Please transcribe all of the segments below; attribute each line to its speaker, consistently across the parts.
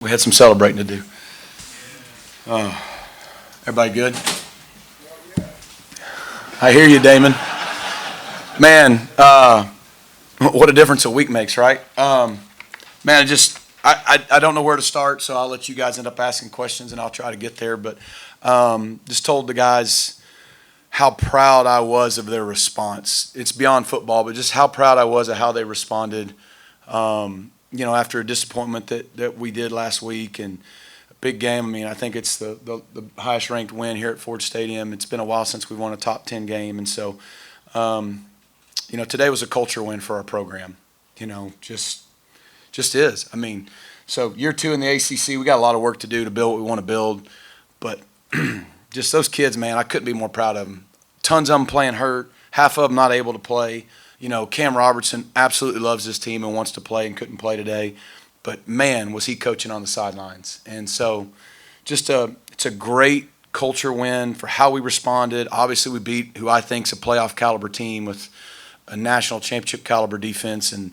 Speaker 1: We had some celebrating to do. Everybody good? I hear you, Damon. Man, what a difference a week makes, right? Man, I don't know where to start, so I'll let you guys end up asking questions, and I'll try to get there. But just told the guys how proud I was of their response. It's beyond football, but just how proud I was of how they responded. After a disappointment that we did last week and a big game. I mean, I think it's the highest ranked win here at Ford Stadium. It's been a while since we won a top 10 game. And so, today was a culture win for our program. Just is. I mean, so year 2 in the ACC, we got a lot of work to do to build what we want to build. But just those kids, man, I couldn't be more proud of them. Tons of them playing hurt, half of them not able to play. Cam Robertson absolutely loves this team and wants to play and couldn't play today. But, man, was he coaching on the sidelines. And so it's a great culture win for how we responded. Obviously, we beat who I think is a playoff caliber team with a national championship caliber defense. And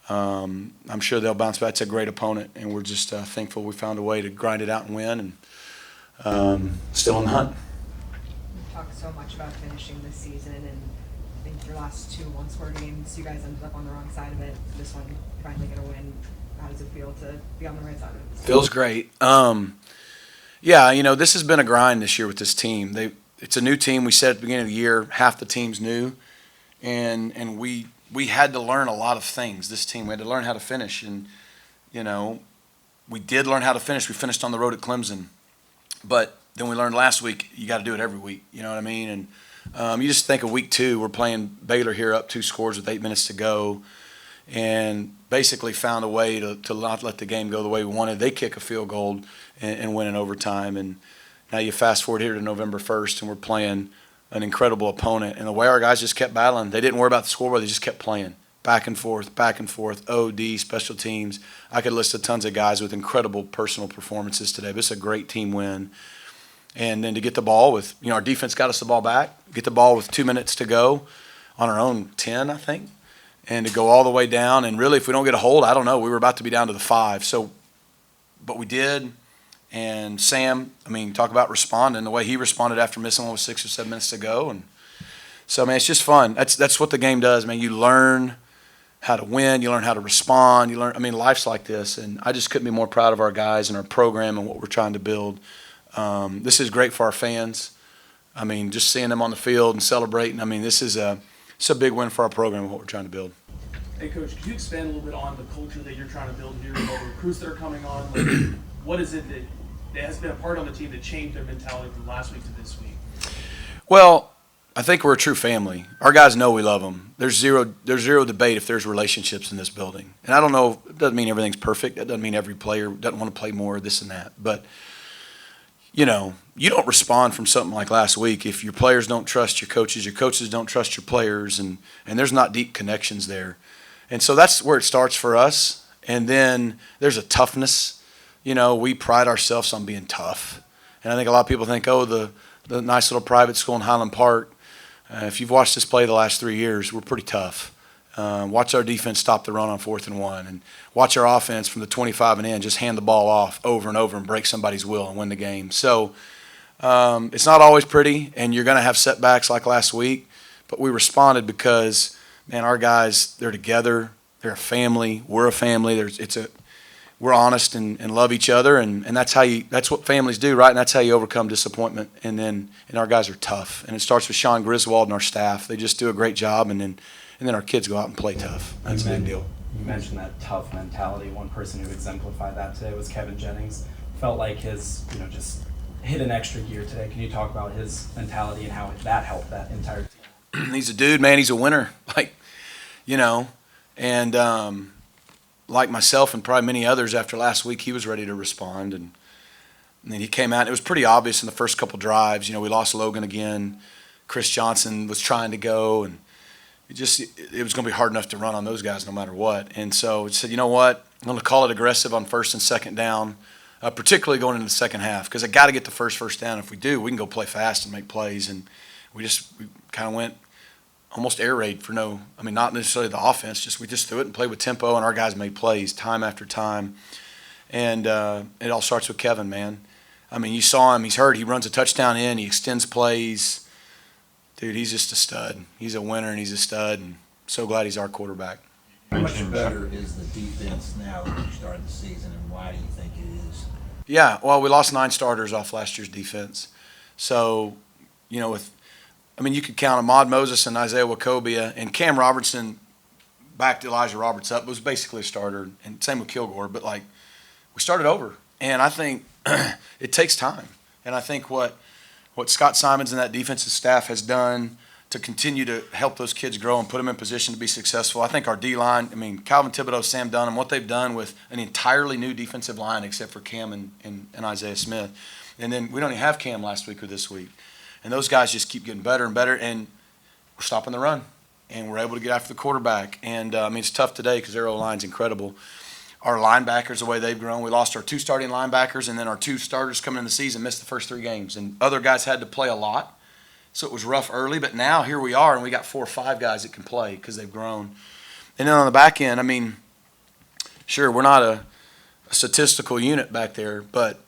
Speaker 1: I'm sure they'll bounce back. It's a great opponent. And we're just thankful we found a way to grind it out and win. And still in the hunt.
Speaker 2: We've talked so much about finishing this season, and I think your last 2 one-score games, you guys ended up on the wrong side of it. This one, finally going to win. How does it feel to be on the right side of it?
Speaker 1: Feels great. This has been a grind this year with this team. It's a new team. We said at the beginning of the year, half the team's new, and we had to learn a lot of things. This team, we had to learn how to finish, and we did learn how to finish. We finished on the road at Clemson, but then we learned last week you got to do it every week. You know what I mean? And you just think of week 2, we're playing Baylor here up 2 scores with 8 minutes to go, and basically found a way to not let the game go the way we wanted. They kick a field goal and win in overtime. And now you fast forward here to November 1st, and we're playing an incredible opponent. And the way our guys just kept battling, they didn't worry about the scoreboard. They just kept playing back and forth, OD, special teams. I could list tons of guys with incredible personal performances today. But it's a great team win. And then to get the ball with, our defense got us the ball back, get the ball with 2 minutes to go on our own 10, I think, and to go all the way down. And really, if we don't get a hold, I don't know. We were about to be down to the 5. But we did. And Sam, talk about responding, the way he responded after missing one with 6 or 7 minutes to go. And so, man, it's just fun. That's what the game does, man. You learn how to win. You learn how to respond. You learn. Life's like this. And I just couldn't be more proud of our guys and our program and what we're trying to build. This is great for our fans. Just seeing them on the field and celebrating. It's a big win for our program and what we're trying to build.
Speaker 3: Hey, Coach, could you expand a little bit on the culture that you're trying to build here, all the recruits that are coming on? What is it that has been a part on the team that changed their mentality from last week to this week?
Speaker 1: Well, I think we're a true family. Our guys know we love them. There's zero debate if there's relationships in this building. And I don't know, it doesn't mean everything's perfect. That doesn't mean every player doesn't want to play more, this and that. But you don't respond from something like last week if your players don't trust your coaches don't trust your players, and there's not deep connections there. And so that's where it starts for us. And then there's a toughness. We pride ourselves on being tough. And I think a lot of people think, the nice little private school in Highland Park. If you've watched us play the last 3 years, we're pretty tough. Watch our defense stop the run on 4th and 1, and watch our offense from the 25 and in just hand the ball off over and over and break somebody's will and win the game. So it's not always pretty, and you're going to have setbacks like last week, but we responded because, man, our guys, they're together. They're a family. We're a family. We're honest and love each other, and that's what families do, right? And that's how you overcome disappointment. And our guys are tough, and it starts with Sean Griswold and our staff. They just do a great job, and then our kids go out and play tough. That's a big deal.
Speaker 4: You mentioned that tough mentality. One person who exemplified that today was Kevin Jennings. Felt like his, just hit an extra gear today. Can you talk about his mentality and how that helped that entire team?
Speaker 1: He's a dude, man. He's a winner. And like myself and probably many others after last week, he was ready to respond. And then he came out. And it was pretty obvious in the first couple drives. We lost Logan again. Chris Johnson was trying to go, and it was going to be hard enough to run on those guys no matter what. And so it said, you know what, I'm going to call it aggressive on 1st and 2nd down, particularly going into the second half, because I got to get the first down. If we do, we can go play fast and make plays. And we kind of went almost air raid for not necessarily the offense, we just threw it and played with tempo, and our guys made plays time after time. And it all starts with Kevin, man. I mean, you saw him. He's hurt. He runs a touchdown in. He extends plays. Dude, he's just a stud. He's a winner, and he's a stud. And so glad he's our quarterback.
Speaker 5: How much better is the defense now than you started the season, and why do you think it is?
Speaker 1: Yeah, well, we lost 9 starters off last year's defense. So, you know, you could count Ahmad Moses and Isaiah Wacobia, and Cam Robertson backed Elijah Roberts up, was basically a starter, and same with Kilgore. But, like, we started over. And I think it takes time. And I think what Scott Simons and that defensive staff has done to continue to help those kids grow and put them in position to be successful. I think our D-line, Calvin Thibodeau, Sam Dunham, what they've done with an entirely new defensive line except for Cam and Isaiah Smith. And then we don't even have Cam last week or this week. And those guys just keep getting better and better, and we're stopping the run. And we're able to get after the quarterback. And, it's tough today because their O-line's incredible. Our linebackers, the way they've grown, we lost our 2 starting linebackers, and then our 2 starters coming in the season missed the first 3 games. And other guys had to play a lot. So it was rough early, but now here we are, and we got 4 or 5 guys that can play because they've grown. And then on the back end, sure, we're not a statistical unit back there, but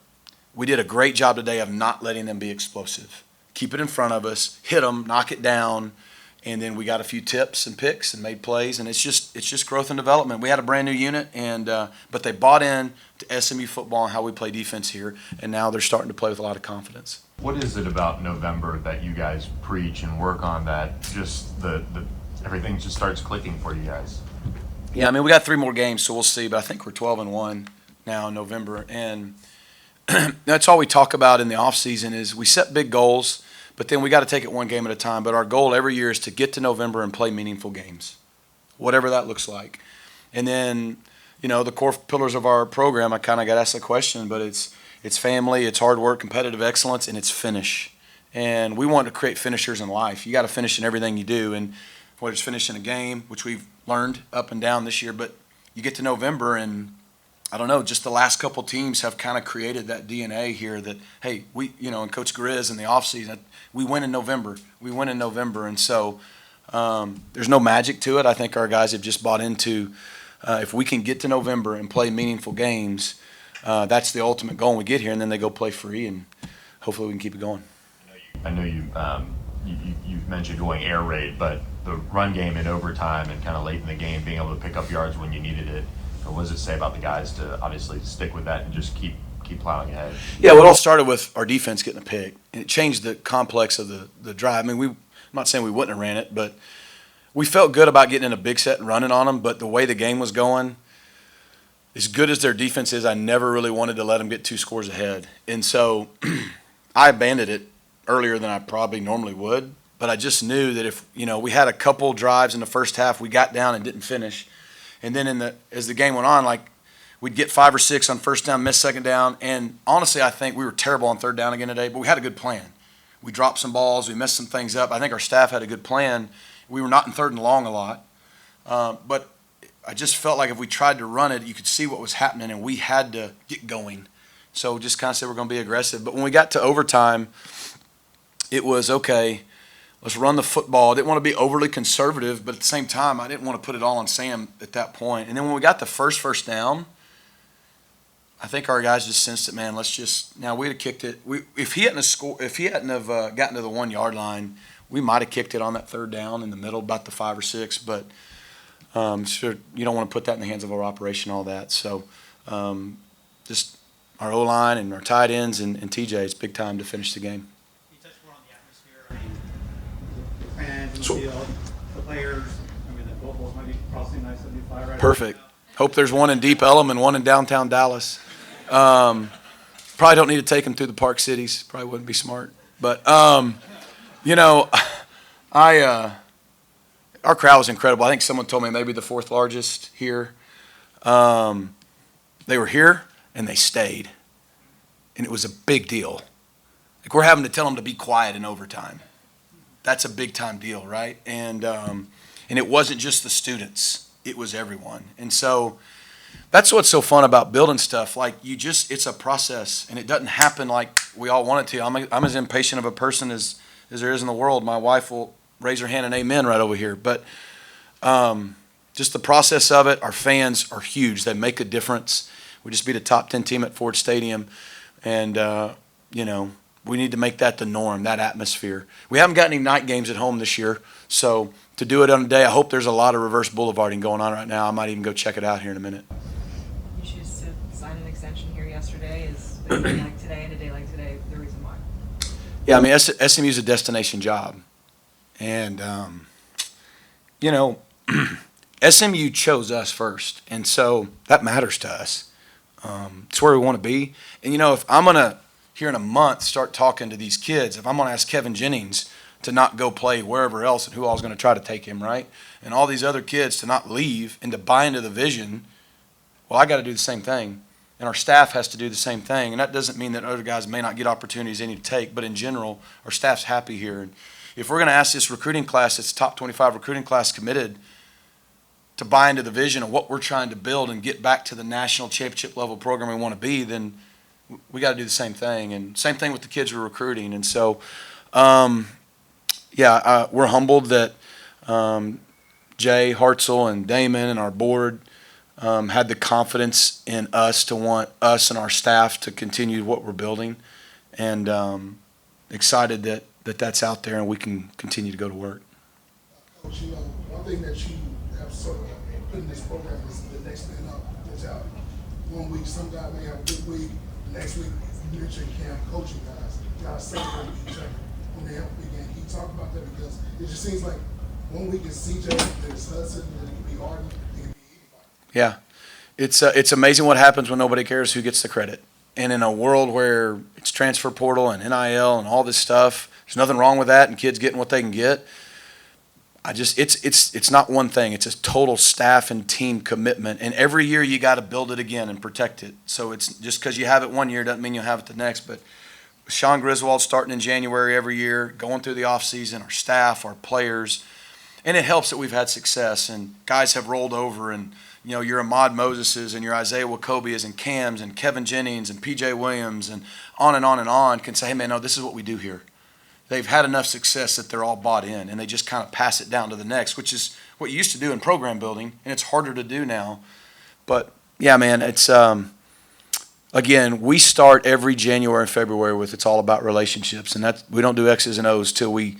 Speaker 1: we did a great job today of not letting them be explosive. Keep it in front of us, hit them, knock it down, and then we got a few tips and picks and made plays, and it's just growth and development. We had a brand new unit, and but they bought in to SMU football and how we play defense here, and now they're starting to play with a lot of confidence.
Speaker 6: What is it about November that you guys preach and work on that just the everything just starts clicking for you guys?
Speaker 1: Yeah, we got 3 more games, so we'll see. But I think we're 12-1 now in November, and that's all we talk about in the off season is we set big goals, but then we got to take it one game at a time. But our goal every year is to get to November and play meaningful games, whatever that looks like. And then, the core pillars of our program, I kind of got asked the question, but it's family, it's hard work, competitive excellence, and it's finish. And we want to create finishers in life. You got to finish in everything you do, and whether it's finishing a game, which we've learned up and down this year, but you get to November, and I don't know, just the last couple teams have kind of created that DNA here that, hey, we, and Coach Grizz in the offseason, we win in November. We win in November, and so there's no magic to it. I think our guys have just bought into if we can get to November and play meaningful games, that's the ultimate goal when we get here, and then they go play free, and hopefully we can keep it going.
Speaker 6: I know you mentioned going air raid, but the run game in overtime and kind of late in the game, being able to pick up yards when you needed it, what does it say about the guys to obviously stick with that and just keep plowing ahead?
Speaker 1: Yeah, well, it all started with our defense getting a pick, and it changed the complex of the drive. I'm not saying we wouldn't have ran it, but we felt good about getting in a big set and running on them, but the way the game was going, as good as their defense is, I never really wanted to let them get 2 scores ahead. And so I abandoned it earlier than I probably normally would, but I just knew that if, we had a couple drives in the first half, we got down and didn't finish. And then as the game went on, we'd get 5 or 6 on first down, miss second down. And honestly, I think we were terrible on third down again today, but we had a good plan. We dropped some balls, we messed some things up. I think our staff had a good plan. We were not in third and long a lot. But I just felt like if we tried to run it, you could see what was happening, and we had to get going. So just kind of said we're going to be aggressive. But when we got to overtime, it was, okay, let's run the football. I didn't want to be overly conservative, but at the same time, I didn't want to put it all on Sam at that point. And then when we got the first down, I think our guys just sensed it, man. We'd have kicked it. If he hadn't have gotten to the 1 yard line, we might have kicked it on that third down in the middle, about the 5 or 6. But sure, you don't want to put that in the hands of our operation, all that. So just our O-line and our tight ends and TJ, it's big time to finish the game.
Speaker 7: You touched more on the atmosphere. Fans in the field, the players. The footballs might be crossing 975 right
Speaker 1: Perfect. Hope there's one in Deep Ellum and one in downtown Dallas. Probably don't need to take them through the Park Cities. Probably wouldn't be smart. But, our crowd was incredible. I think someone told me maybe the 4th largest here. They were here and they stayed. And it was a big deal. We're having to tell them to be quiet in overtime. That's a big time deal, right? And it wasn't just the students. It was everyone. And so that's what's so fun about building stuff. It's a process, and it doesn't happen like we all want it to. I'm as impatient of a person as there is in the world. My wife will raise her hand and amen right over here. But just the process of it, our fans are huge. They make a difference. We just beat a top 10 team at Ford Stadium, and we need to make that the norm, that atmosphere. We haven't got any night games at home this year, so to do it on a day, I hope there's a lot of reverse boulevarding going on right now. I might even go check it out here in a minute.
Speaker 2: You choose to sign an extension here yesterday. Is a day like today and a day like today the reason why?
Speaker 1: Yeah, I mean, SMU is a destination job. And, SMU chose us first. And so that matters to us. It's where we want to be. And, if I'm going to, here in a month, start talking to these kids, if I'm going to ask Kevin Jennings to not go play wherever else and who all's going to try to take him, right? And all these other kids to not leave and to buy into the vision, well, I got to do the same thing. And our staff has to do the same thing. And that doesn't mean that other guys may not get opportunities they need to take, but in general, our staff's happy here. And if we're going to ask this recruiting class, it's top 25 recruiting class committed, to buy into the vision of what we're trying to build and get back to the national championship level program we want to be, then we got to do the same thing. And same thing with the kids we're recruiting. And so, we're humbled that Jay Hartzell and Damon and our board had the confidence in us to want us and our staff to continue what we're building, and excited that that's out there and we can continue to go to work.
Speaker 8: Coach, one thing that you have sort of put in this program is the next man up mentality. One week, some guy may have a good week. The next week, you mentioned camp coaching guys celebrate each other when they have a big game. Can you talk about that? Because it just seems like one week is CJ, then it's Hudson, then it can be Harden, it can be anybody.
Speaker 1: Yeah, it's amazing what happens when nobody cares who gets the credit. And in a world where it's transfer portal and NIL and all this stuff, there's nothing wrong with that, and kids getting what they can get. It's not one thing. It's a total staff and team commitment. And every year you got to build it again and protect it. So it's just because you have it one year doesn't mean you'll have it the next. But Sean Griswold starting in January every year, going through the offseason, our staff, our players. And it helps that we've had success and guys have rolled over, and your Ahmad Moseses and your Isaiah Wakobias and Cams and Kevin Jennings and PJ Williams and on can say, hey man, no, this is what we do here. They've had enough success that they're all bought in, and they just kind of pass it down to the next, which is what you used to do in program building, and it's harder to do now. But yeah, man, it's again, we start every January and February with it's all about relationships, and that we don't do X's and O's till we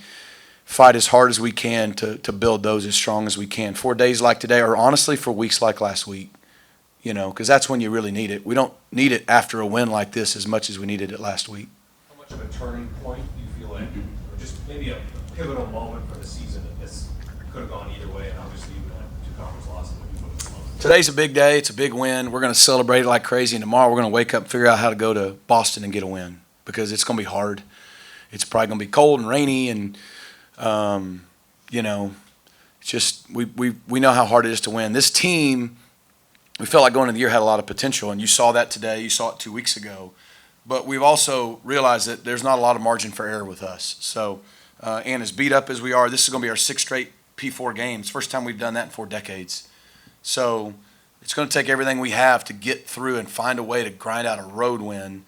Speaker 1: fight as hard as we can to build those as strong as we can for days like today, or honestly for weeks like last week, because that's when you really need it. We don't need it after a win like this as much as we needed it last week.
Speaker 9: How much of a turning point do you feel like, or just maybe a pivotal moment for the season that this could have gone either way, and obviously you had two conference losses when you put this moment?
Speaker 1: Today's a big day. It's a big win. We're going to celebrate it like crazy, and tomorrow we're going to wake up and figure out how to go to Boston and get a win, because it's going to be hard. It's probably going to be cold and rainy, and it's just we know how hard it is to win. This team, we felt like going into the year had a lot of potential, and you saw that today. You saw it 2 weeks ago. But we've also realized that there's not a lot of margin for error with us. So, and as beat up as we are, this is going to be our 6th straight P4 games. First time we've done that in 4 decades. So it's going to take everything we have to get through and find a way to grind out a road win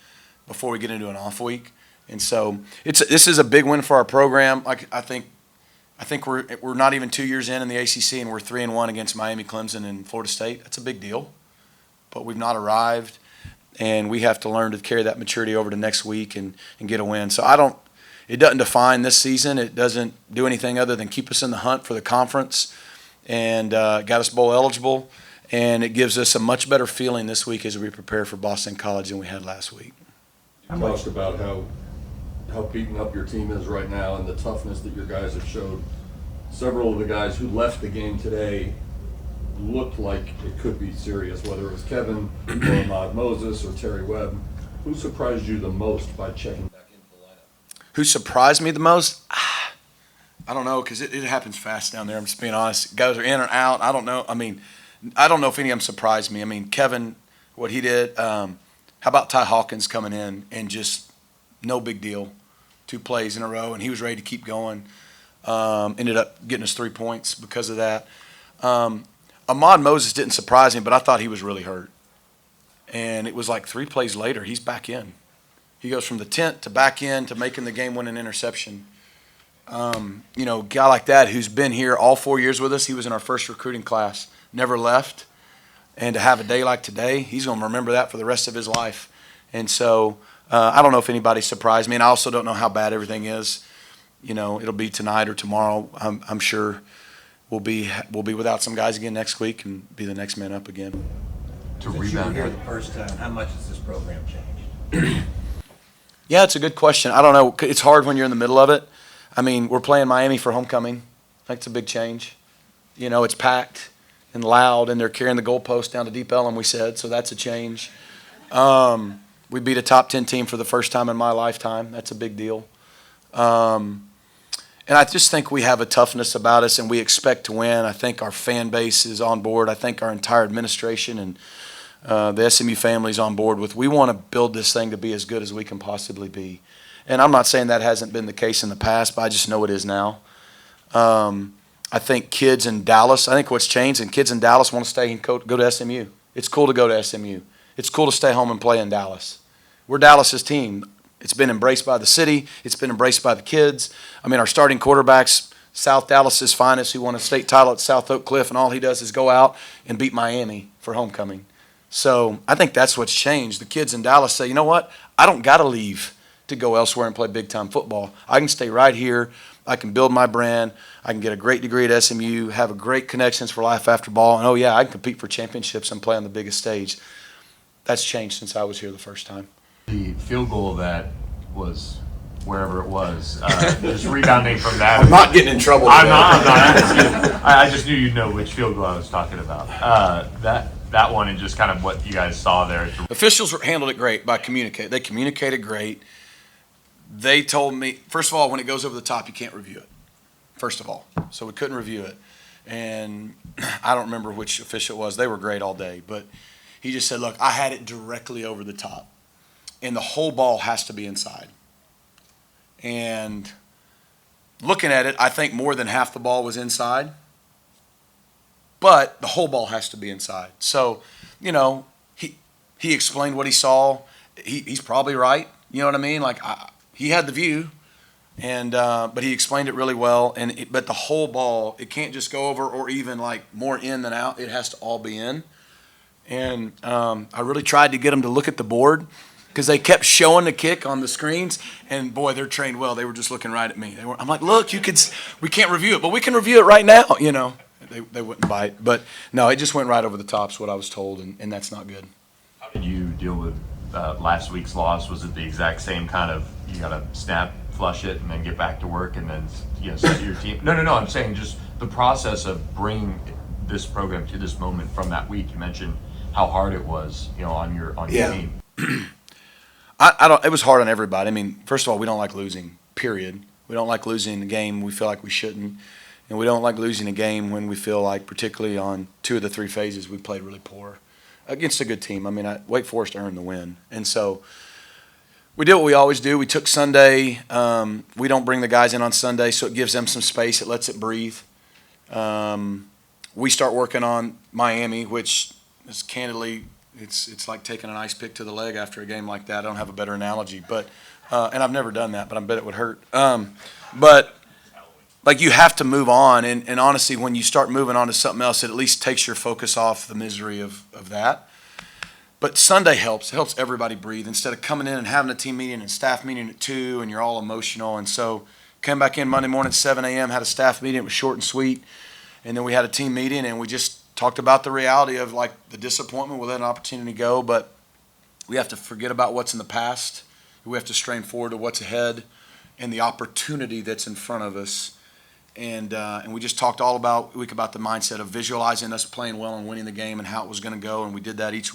Speaker 1: before we get into an off week. And so this is a big win for our program. I think we're not even 2 years in the ACC, and we're 3-1 against Miami, Clemson, and Florida State. That's a big deal. But we've not arrived. And we have to learn to carry that maturity over to next week and get a win. So it doesn't define this season. It doesn't do anything other than keep us in the hunt for the conference, and got us bowl eligible. And it gives us a much better feeling this week as we prepare for Boston College than we had last week.
Speaker 10: You talked about how beaten up your team is right now and the toughness that your guys have showed. Several of the guys who left the game today looked like it could be serious, whether it was Kevin or Ahmad Moses or Terry Webb. Who surprised you the most by checking back into the lineup?
Speaker 1: Who surprised me the most? I don't know, because it happens fast down there. I'm just being honest. Guys are in or out. I don't know. I mean, I don't know if any of them surprised me. I mean, Kevin, what he did. How about Ty Hawkins coming in and just no big deal, 2 plays in a row, and he was ready to keep going. Ended up getting us 3 points because of that. Ahmad Moses didn't surprise me, but I thought he was really hurt. And it was like 3 plays later, he's back in. He goes from the tent to back in to making the game-winning interception. A guy like that who's been here all 4 years with us, he was in our first recruiting class, never left. And to have a day like today, he's going to remember that for the rest of his life. And so I don't know if anybody surprised me, and I also don't know how bad everything is. You know, it'll be tonight or tomorrow. I'm sure we'll be without some guys again next week and be the next man up again.
Speaker 6: To
Speaker 5: Since you were
Speaker 6: rebound.
Speaker 5: here the first time, how much has this program changed?
Speaker 1: Yeah, it's a good question. I don't know. It's hard when you're in the middle of it. I mean, we're playing Miami for homecoming. That's a big change. You know, it's packed and loud, and they're carrying the goalpost down to Deep Ellum, we said, so that's a change. We beat a top 10 team for the first time in my lifetime. That's a big deal. And I just think we have a toughness about us, and we expect to win. I think our fan base is on board. I think our entire administration and the SMU family is on board with. We want to build this thing to be as good as we can possibly be. And I'm not saying that hasn't been the case in the past, but I just know it is now. I think kids in Dallas, I think what's changed, and kids in Dallas want to stay and go to SMU. It's cool to go to SMU. It's cool to stay home and play in Dallas. We're Dallas's team. It's been embraced by the city. It's been embraced by the kids. I mean, our starting quarterback's South Dallas's finest, who won a state title at South Oak Cliff, and all he does is go out and beat Miami for homecoming. So I think that's what's changed. The kids in Dallas say, you know what? I don't got to leave to go elsewhere and play big-time football. I can stay right here. I can build my brand. I can get a great degree at SMU, have a great connections for life after ball, and, oh, yeah, I can compete for championships and play on the biggest stage. That's changed since I was here the first time.
Speaker 6: The field goal that was wherever it was, just rebounding from that.
Speaker 1: I'm not getting in trouble
Speaker 6: I'm
Speaker 1: today.
Speaker 6: not. I just knew you'd know which field goal I was talking about. That one and just kind of what you guys saw there.
Speaker 1: Officials handled it great by communicating. They communicated great. They told me, first of all, when it goes over the top, you can't review it, first of all. So we couldn't review it. And I don't remember which official it was. They were great all day. But he just said, look, I had it directly over the top. And the whole ball has to be inside. And looking at it, I think more than half the ball was inside. But the whole ball has to be inside. So, you know, he explained what he saw. He's probably right. You know what I mean? Like, he had the view, and but he explained it really well. But the whole ball, it can't just go over or even like more in than out. It has to all be in. And I really tried to get him to look at the board because they kept showing the kick on the screens. And boy, they're trained well. They were just looking right at me. I'm like, look, we can't review it, but we can review it right now. You know, they wouldn't bite. But no, it just went right over the top. Is what I was told, and that's not good.
Speaker 6: How did you deal with last week's loss? Was it the exact same kind of, you got to snap, flush it, and then get back to work and then, you know, set your team? No, I'm saying just the process of bringing this program to this moment from that week. You mentioned how hard it was, you know, on your team.
Speaker 1: It was hard on everybody. I mean, first of all, we don't like losing, period. We don't like losing a game we feel like we shouldn't. And we don't like losing a game when we feel like, particularly on 2 of the 3 phases, we played really poor against a good team. I mean, Wake Forest earned the win. And so we did what we always do. We took Sunday. We don't bring the guys in on Sunday, so it gives them some space. It lets it breathe. We start working on Miami, which is candidly, it's like taking an ice pick to the leg after a game like that. I don't have a better analogy, but and I've never done that, but I bet it would hurt. But like, you have to move on, and honestly, when you start moving on to something else, it at least takes your focus off the misery of that. But Sunday helps. It helps everybody breathe instead of coming in and having a team meeting and staff meeting at 2, and you're all emotional. And so came back in Monday morning at 7 a.m., had a staff meeting. It was short and sweet. And then we had a team meeting, and we just talked about the reality of, like, the disappointment. We'll let an opportunity go, but we have to forget about what's in the past. We have to strain forward to what's ahead and the opportunity that's in front of us. And we just talked all about the mindset of visualizing us playing well and winning the game and how it was going to go. And we did that each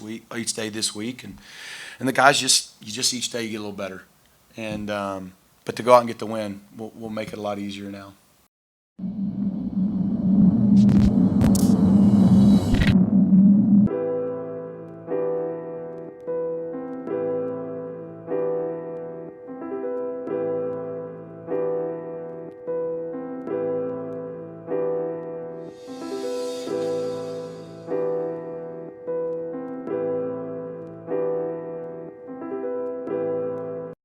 Speaker 1: day this week. And the guys just each day you get a little better. And but to go out and get the win, we'll make it a lot easier now.